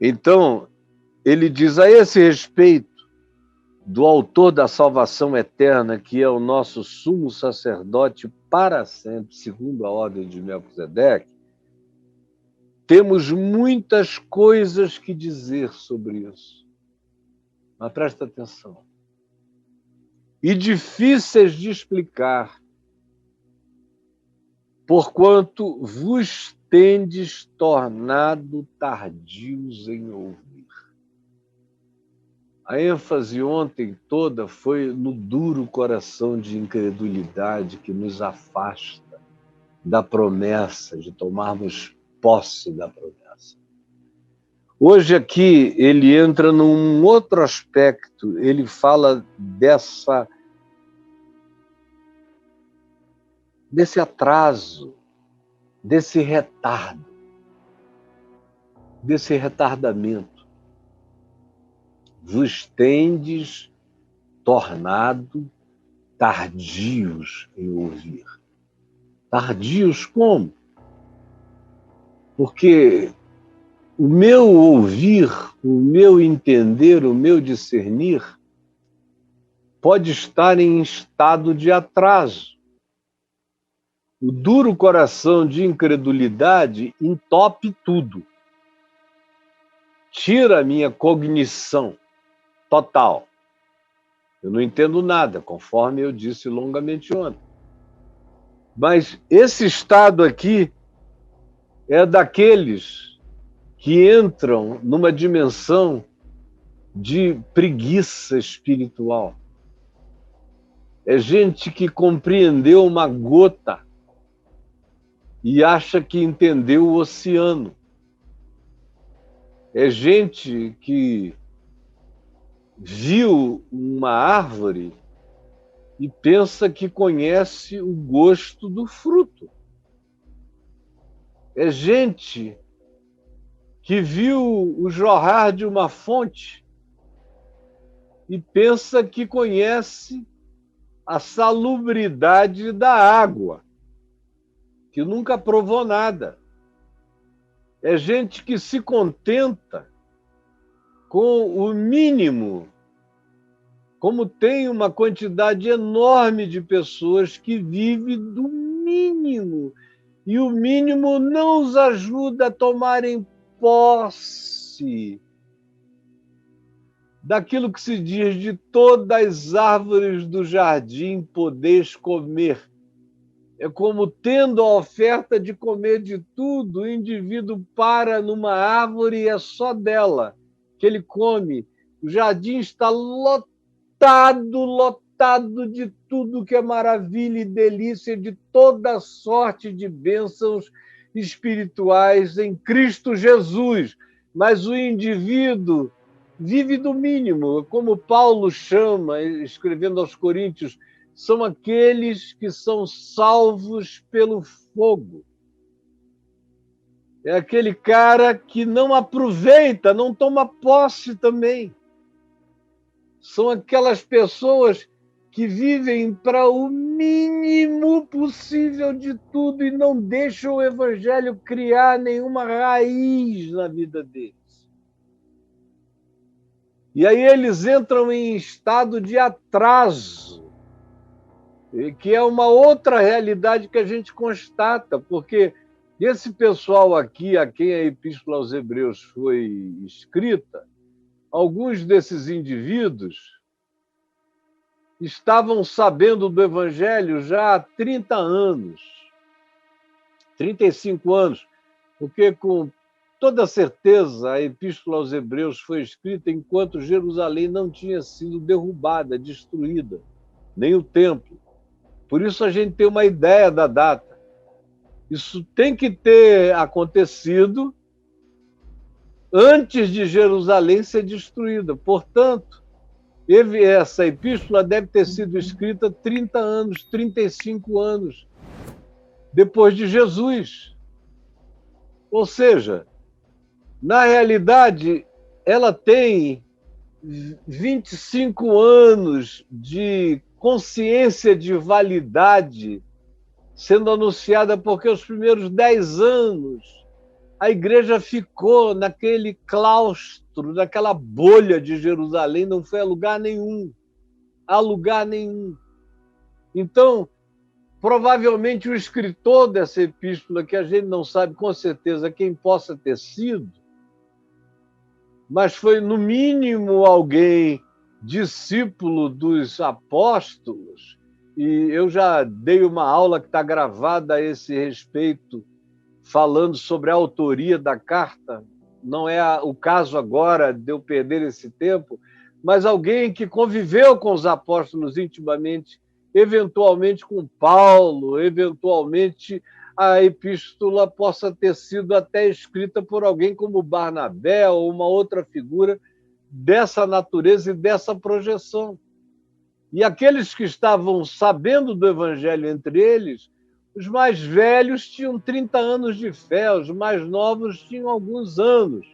Então, ele diz a esse respeito do autor da salvação eterna, que é o nosso sumo sacerdote para sempre, segundo a ordem de Melquisedeque, temos muitas coisas que dizer sobre isso. Mas presta atenção. E difíceis de explicar, porquanto vos tendes tornado tardios em ouvir. A ênfase ontem toda foi no duro coração de incredulidade que nos afasta da promessa, de tomarmos posse da promessa. Hoje aqui ele entra num outro aspecto, ele fala desse atraso, desse retardo, desse retardamento. Vos tendes tornado tardios em ouvir. Tardios como? Porque o meu ouvir, o meu entender, o meu discernir pode estar em estado de atraso. O duro coração de incredulidade entope tudo. Tira a minha cognição total. Eu não entendo nada, conforme eu disse longamente ontem. Mas esse estado aqui é daqueles que entram numa dimensão de preguiça espiritual. É gente que compreendeu uma gota e acha que entendeu o oceano. É gente que viu uma árvore e pensa que conhece o gosto do fruto. É gente que viu o jorrar de uma fonte e pensa que conhece a salubridade da água, que nunca provou nada. É gente que se contenta com o mínimo, como tem uma quantidade enorme de pessoas que vivem do mínimo, e o mínimo não os ajuda a tomarem posse daquilo que se diz de todas as árvores do jardim podeis comer. É como tendo a oferta de comer de tudo, o indivíduo para numa árvore e é só dela que ele come. O jardim está lotado de tudo que é maravilha e delícia, de toda sorte de bênçãos espirituais em Cristo Jesus. Mas o indivíduo vive do mínimo, como Paulo chama, escrevendo aos Coríntios, são aqueles que são salvos pelo fogo. É aquele cara que não aproveita, não toma posse também. São aquelas pessoas que vivem para o mínimo possível de tudo e não deixam o evangelho criar nenhuma raiz na vida deles. E aí eles entram em estado de atraso, que é uma outra realidade que a gente constata, porque esse pessoal aqui, a quem a Epístola aos Hebreus foi escrita, alguns desses indivíduos estavam sabendo do Evangelho já há 30 anos, 35 anos, porque com toda certeza a Epístola aos Hebreus foi escrita enquanto Jerusalém não tinha sido derrubada, destruída, nem o templo. Por isso a gente tem uma ideia da data. Isso tem que ter acontecido antes de Jerusalém ser destruída. Portanto, essa epístola deve ter sido escrita 30 anos, 35 anos depois de Jesus. Ou seja, na realidade, ela tem 25 anos de consciência de validade sendo anunciada, porque os primeiros 10 anos A igreja ficou naquele claustro, naquela bolha de Jerusalém, não foi a lugar nenhum. A lugar nenhum. Então, provavelmente o escritor dessa epístola, que a gente não sabe com certeza quem possa ter sido, mas foi, no mínimo, alguém discípulo dos apóstolos, e eu já dei uma aula que está gravada a esse respeito, falando sobre a autoria da carta. Não é o caso agora de eu perder esse tempo, mas alguém que conviveu com os apóstolos intimamente, eventualmente com Paulo, eventualmente a epístola possa ter sido até escrita por alguém como Barnabé ou uma outra figura dessa natureza e dessa projeção. E aqueles que estavam sabendo do evangelho entre eles, os mais velhos tinham 30 anos de fé, os mais novos tinham alguns anos.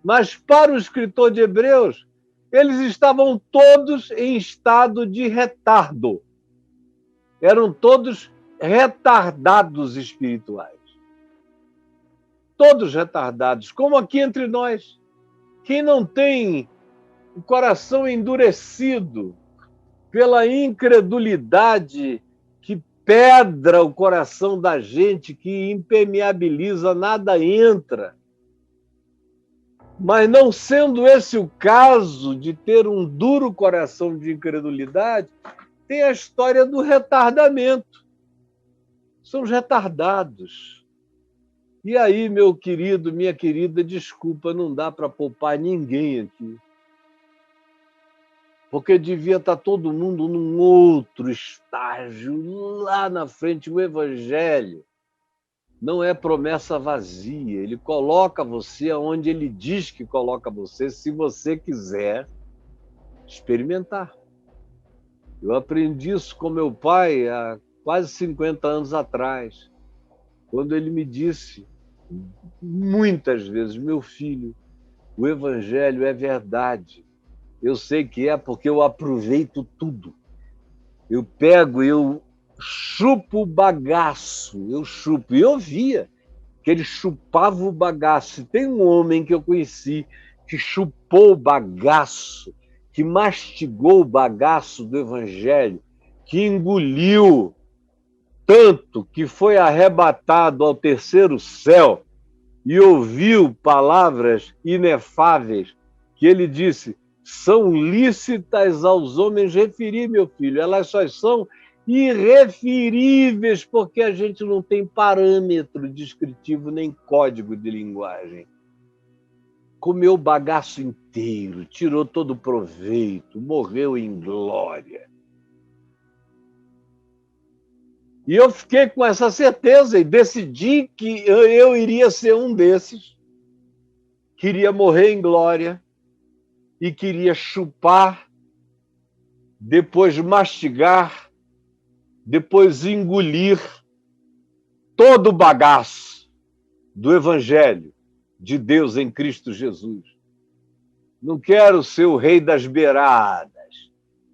Mas para o escritor de Hebreus, eles estavam todos em estado de retardo. Eram todos retardados espirituais. Todos retardados, como aqui entre nós. Quem não tem o coração endurecido pela incredulidade que pedra o coração da gente, que impermeabiliza, nada entra. Mas não sendo esse o caso de ter um duro coração de incredulidade, tem a história do retardamento. São os retardados. E aí, meu querido, minha querida, desculpa, não dá para poupar ninguém aqui. Porque devia estar todo mundo num outro estágio, lá na frente. O Evangelho não é promessa vazia. Ele coloca você onde ele diz que coloca você, se você quiser experimentar. Eu aprendi isso com meu pai há quase 50 anos atrás, quando ele me disse muitas vezes: meu filho, o Evangelho é verdade. Eu sei que é porque eu aproveito tudo. Eu pego, eu chupo o bagaço, eu chupo. E eu via que ele chupava o bagaço. Tem um homem que eu conheci que chupou o bagaço, que mastigou o bagaço do Evangelho, que engoliu tanto que foi arrebatado ao terceiro céu e ouviu palavras inefáveis que ele disse: são lícitas aos homens referir, meu filho, elas só são irreferíveis porque a gente não tem parâmetro descritivo nem código de linguagem. Comeu o bagaço inteiro, tirou todo o proveito, morreu em glória. E eu fiquei com essa certeza e decidi que eu iria ser um desses, queria morrer em glória e queria chupar, depois mastigar, depois engolir todo o bagaço do Evangelho de Deus em Cristo Jesus. Não quero ser o rei das beiradas,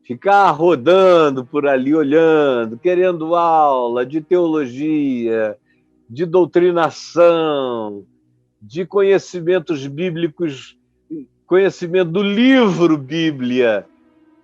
ficar rodando por ali, olhando, querendo aula de teologia, de doutrinação, de conhecimentos bíblicos, conhecimento do livro Bíblia,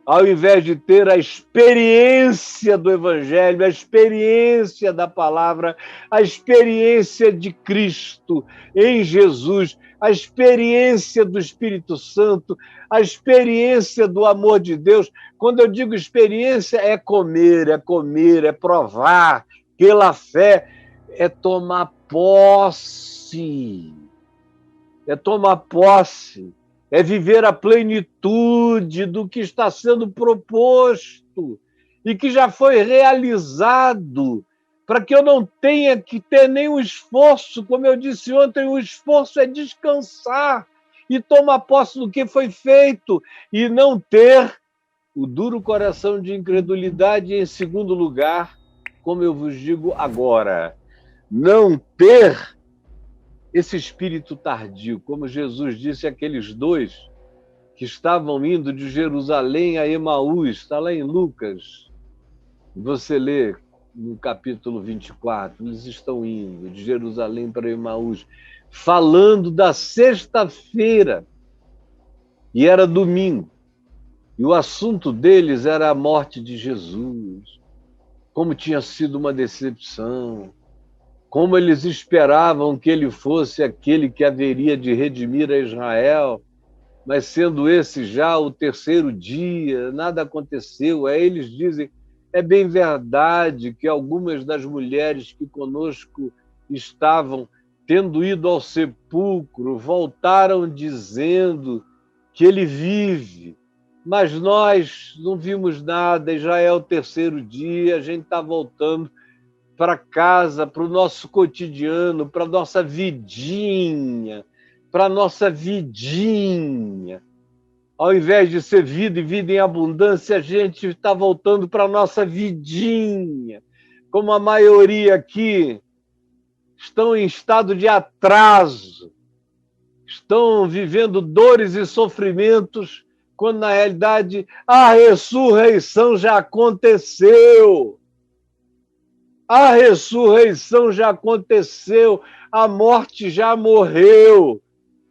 ao invés de ter a experiência do Evangelho, a experiência da palavra, a experiência de Cristo em Jesus, a experiência do Espírito Santo, a experiência do amor de Deus. Quando eu digo experiência, é comer, é provar pela fé, é tomar posse. É tomar posse. É viver a plenitude do que está sendo proposto e que já foi realizado, para que eu não tenha que ter nenhum esforço. Como eu disse ontem, o esforço é descansar e tomar posse do que foi feito e não ter o duro coração de incredulidade. E, em segundo lugar, como eu vos digo agora, não ter esse espírito tardio, como Jesus disse àqueles dois que estavam indo de Jerusalém a Emaús, está lá em Lucas, você lê no capítulo 24, eles estão indo de Jerusalém para Emaús. falando da sexta-feira, e era domingo. E o assunto deles era a morte de Jesus, como tinha sido uma decepção, como eles esperavam que ele fosse aquele que haveria de redimir a Israel, mas sendo esse já o terceiro dia, nada aconteceu. Aí eles dizem, é bem verdade que algumas das mulheres que conosco estavam, tendo ido ao sepulcro, voltaram dizendo que ele vive, mas nós não vimos nada, e já é o terceiro dia, a gente está voltando para casa, para o nosso cotidiano, para a nossa vidinha, para a nossa vidinha. Ao invés de ser vida e vida em abundância, a gente está voltando para a nossa vidinha. Como a maioria aqui estão em estado de atraso, estão vivendo dores e sofrimentos, quando na realidade a ressurreição já aconteceu. A ressurreição já aconteceu, a morte já morreu.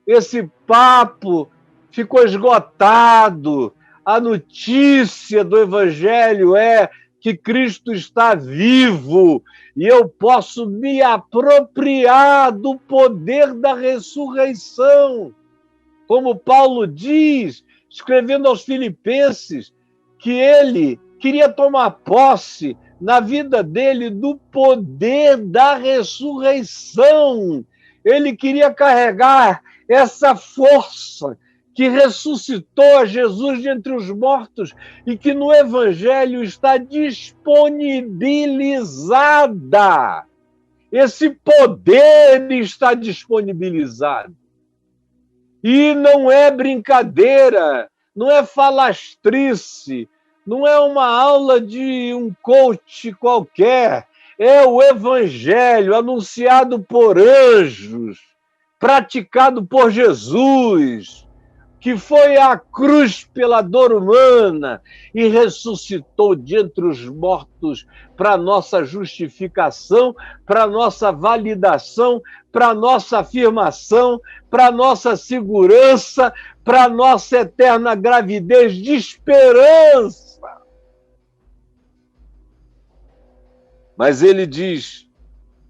Esse papo ficou esgotado. A notícia do Evangelho é que Cristo está vivo e eu posso me apropriar do poder da ressurreição. Como Paulo diz, escrevendo aos Filipenses, que ele queria tomar posse na vida dele do poder da ressurreição. Ele queria carregar essa força que ressuscitou a Jesus de entre os mortos e que no Evangelho está disponibilizada. Esse poder está disponibilizado. E não é brincadeira, não é falastrice, não é uma aula de um coach qualquer, é o Evangelho anunciado por anjos, praticado por Jesus, que foi à cruz pela dor humana e ressuscitou de entre os mortos para nossa justificação, para nossa validação, para nossa afirmação, para nossa segurança, para nossa eterna gravidez de esperança. Mas ele diz,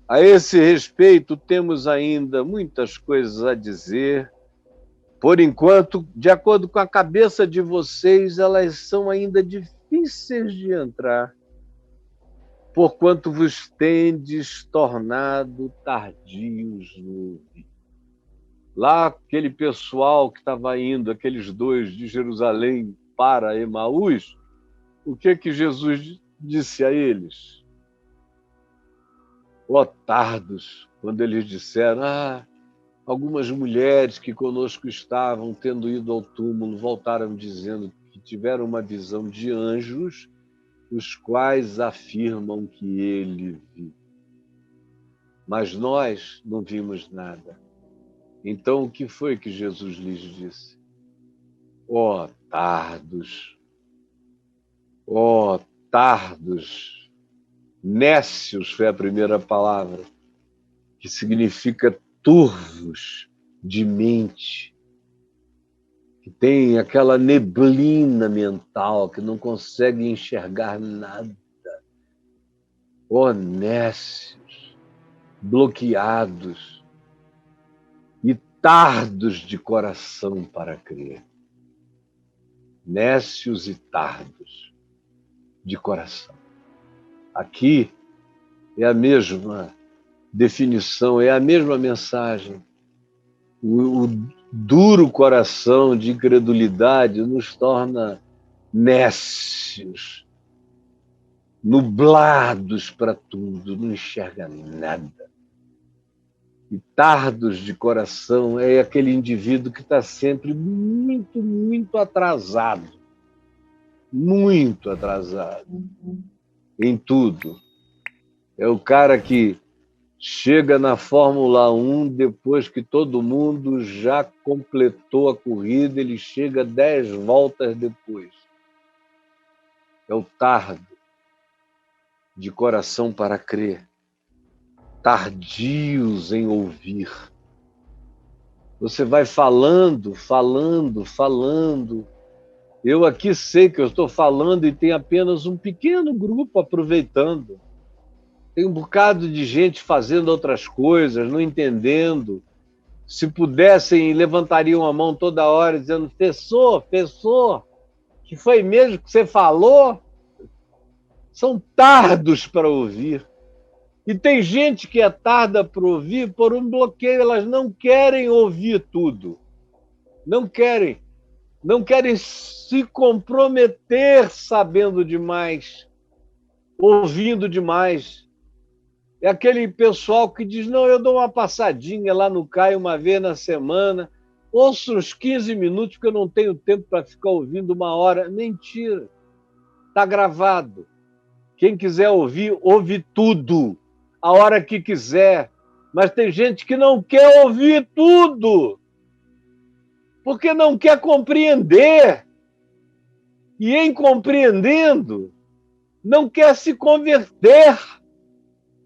a esse respeito, temos ainda muitas coisas a dizer. Por enquanto, de acordo com a cabeça de vocês, elas são ainda difíceis de entrar, porquanto vos tendes tornado tardios no ouvir. Lá, aquele pessoal que estava indo, aqueles dois de Jerusalém para Emaús, o que Jesus disse a eles? Ó tardos, quando eles disseram, algumas mulheres que conosco estavam, tendo ido ao túmulo, voltaram dizendo que tiveram uma visão de anjos, os quais afirmam que ele vive. Mas nós não vimos nada. Então, o que foi que Jesus lhes disse? Ó tardos, nécios foi a primeira palavra, que significa turvos de mente, que tem aquela neblina mental, que não consegue enxergar nada. Nécios, bloqueados e tardos de coração para crer. Nécios e tardos de coração. Aqui é a mesma definição, é a mesma mensagem. O duro coração de incredulidade nos torna nécios, nublados para tudo, não enxerga nada. E tardos de coração é aquele indivíduo que está sempre muito, muito atrasado. Muito atrasado em tudo. É o cara que chega na Fórmula 1 depois que todo mundo já completou a corrida, ele chega 10 voltas depois. É o tardo de coração para crer, tardios em ouvir. Você vai falando, falando, falando. Eu aqui sei que eu estou falando e tem apenas um pequeno grupo aproveitando. Tem um bocado de gente fazendo outras coisas, não entendendo. Se pudessem, levantariam a mão toda hora dizendo: professor, que foi mesmo que você falou? São tardos para ouvir. E tem gente que é tarda para ouvir por um bloqueio, elas não querem ouvir tudo. Não querem. Não querem se comprometer sabendo demais, ouvindo demais. É aquele pessoal que diz: não, eu dou uma passadinha lá no CAI uma vez na semana, ouço uns 15 minutos, porque eu não tenho tempo para ficar ouvindo 1 hora. Mentira. Está gravado. Quem quiser ouvir, ouve tudo, a hora que quiser. Mas tem gente que não quer ouvir tudo, porque não quer compreender. E em compreendendo, não quer se converter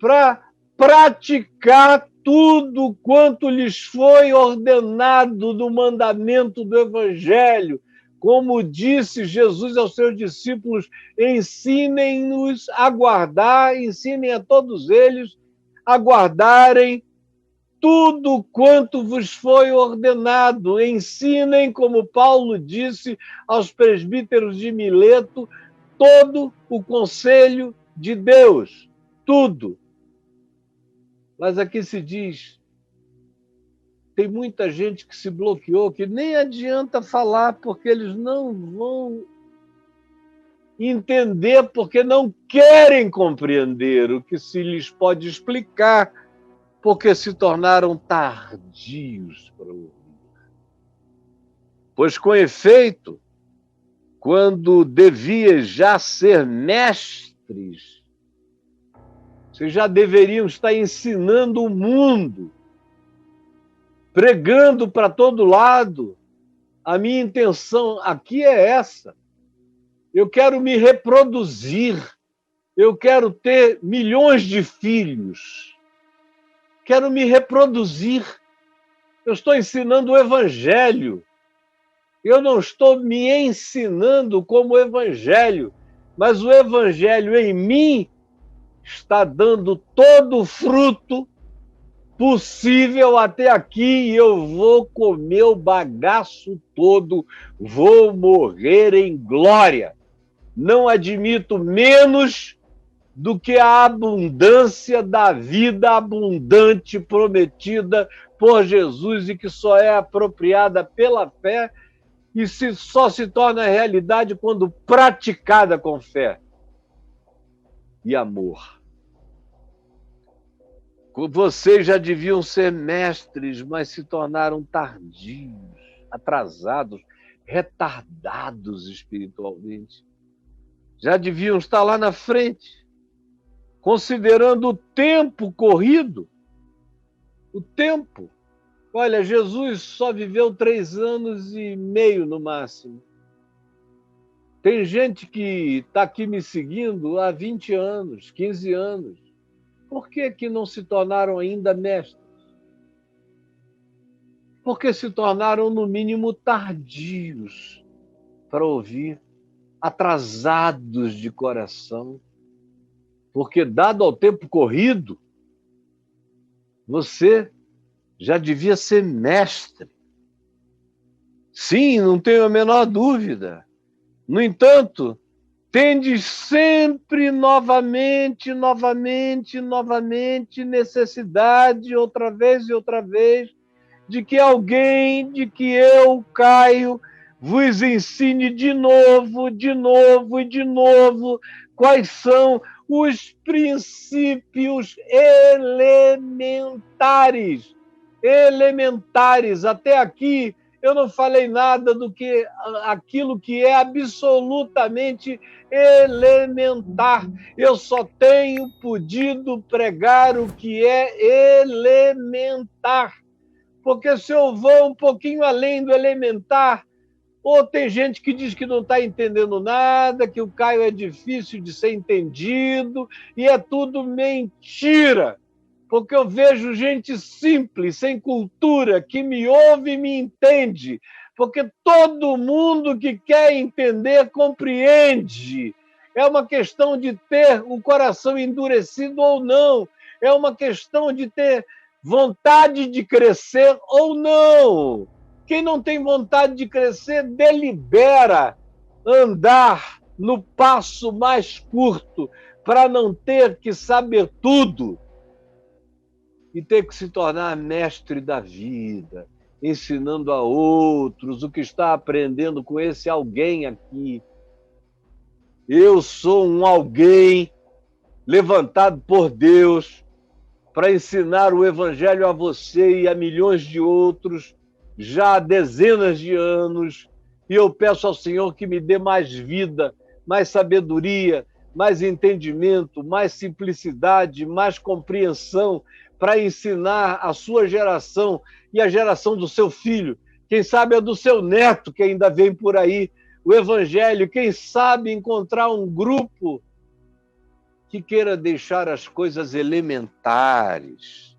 para praticar tudo quanto lhes foi ordenado no mandamento do Evangelho. Como disse Jesus aos seus discípulos: ensinem-nos a guardar, ensinem a todos eles a guardarem tudo quanto vos foi ordenado. Ensinem, como Paulo disse aos presbíteros de Mileto, todo o conselho de Deus. Tudo. Mas aqui se diz, tem muita gente que se bloqueou, que nem adianta falar, porque eles não vão entender, porque não querem compreender o que se lhes pode explicar, porque se tornaram tardios para ouvir. Pois, com efeito, quando devias já ser mestres, vocês já deveriam estar ensinando o mundo, pregando para todo lado. A minha intenção aqui é essa. Eu quero me reproduzir. Eu quero ter milhões de filhos. Quero me reproduzir. Eu estou ensinando o Evangelho. Eu não estou me ensinando como Evangelho, mas o Evangelho em mim está dando todo o fruto possível até aqui, e eu vou comer o bagaço todo, vou morrer em glória. Não admito menos do que a abundância da vida abundante prometida por Jesus e que só é apropriada pela fé e só se torna realidade quando praticada com fé e amor. Vocês já deviam ser mestres, mas se tornaram tardios, atrasados, retardados espiritualmente. Já deviam estar lá na frente, considerando o tempo corrido. O tempo. Olha, Jesus só viveu 3 anos e meio no máximo. Tem gente que está aqui me seguindo há 20 anos, 15 anos. Por que não se tornaram ainda mestres? Porque se tornaram, no mínimo, tardios para ouvir, atrasados de coração. Porque, dado ao tempo corrido, você já devia ser mestre. Sim, não tenho a menor dúvida. No entanto, tendes sempre novamente necessidade, outra vez e outra vez, de que alguém, de que eu, Caio, vos ensine de novo quais são os princípios elementares. Até aqui, eu não falei nada do que aquilo que é absolutamente elementar. Eu só tenho podido pregar o que é elementar. Porque se eu vou um pouquinho além do elementar, ou tem gente que diz que não está entendendo nada, que o Caio é difícil de ser entendido, e é tudo mentira. porque eu vejo gente simples, sem cultura, que me ouve e me entende, porque todo mundo que quer entender compreende. É uma questão de ter o coração endurecido ou não, é uma questão de ter vontade de crescer ou não. Quem não tem vontade de crescer, delibera andar no passo mais curto para não ter que saber tudo e ter que se tornar mestre da vida, ensinando a outros o que está aprendendo com esse alguém aqui. Eu sou um alguém levantado por Deus para ensinar o Evangelho a você e a milhões de outros já há dezenas de anos, e eu peço ao Senhor que me dê mais vida, mais sabedoria, mais entendimento, mais simplicidade, mais compreensão para ensinar a sua geração e a geração do seu filho, quem sabe a do seu neto que ainda vem por aí, o Evangelho, quem sabe encontrar um grupo que queira deixar as coisas elementares